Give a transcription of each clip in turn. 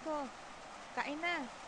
Nico, kain na.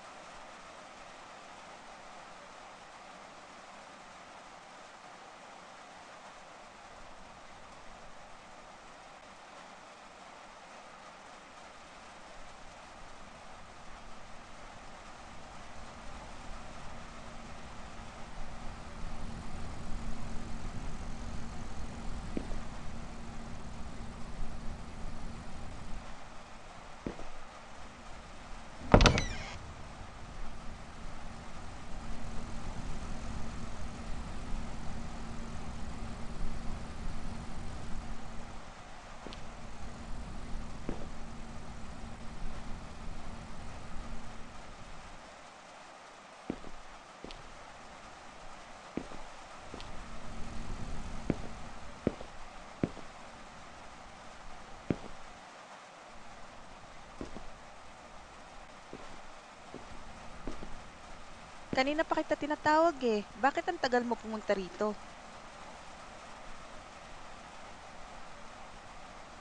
Kanina pa kita tinatawag eh. Bakit ang tagal mo pumunta rito?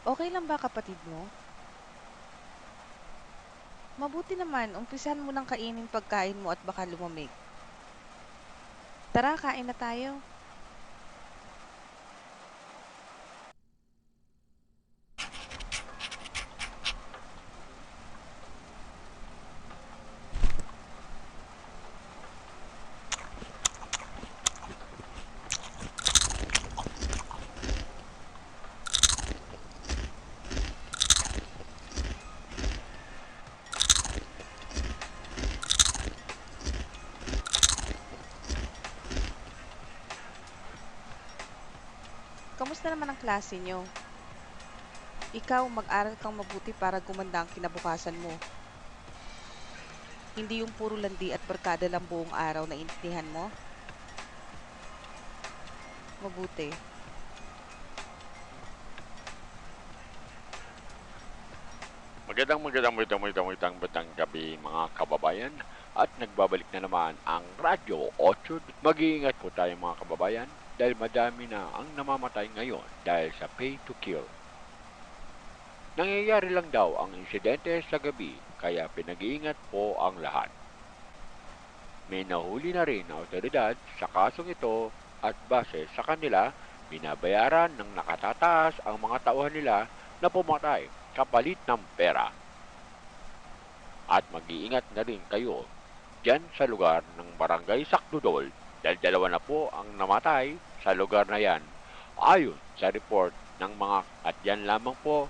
Okay lang ba kapatid mo? Mabuti naman, umpisahan mo ng kainin pagkain mo at baka lumamig. Tara, kain na tayo. Kamusta naman ang klase nyo? Ikaw, mag-aral kang mabuti para gumanda ang kinabukasan mo. Hindi yung puro landi at barkada lang buong araw na intindihan mo? Mabuti. Magandang batang gabi mga kababayan at nagbabalik na naman ang Radyo 8. Mag-iingat po tayo mga kababayan dahil madami na ang namamatay ngayon dahil sa pay to kill. Nangyayari lang daw ang insidente sa gabi kaya pinag-iingat po ang lahat. May nahuli na rin na otoridad sa kasong ito at base sa kanila, binabayaran ng nakatataas ang mga tauhan nila na pumatay kapalit ng pera. At mag-iingat na rin kayo dyan sa lugar ng Barangay Sakdudol dahil dalawa na po ang namatay sa lugar na yan ayon sa report ng mga at yan lamang po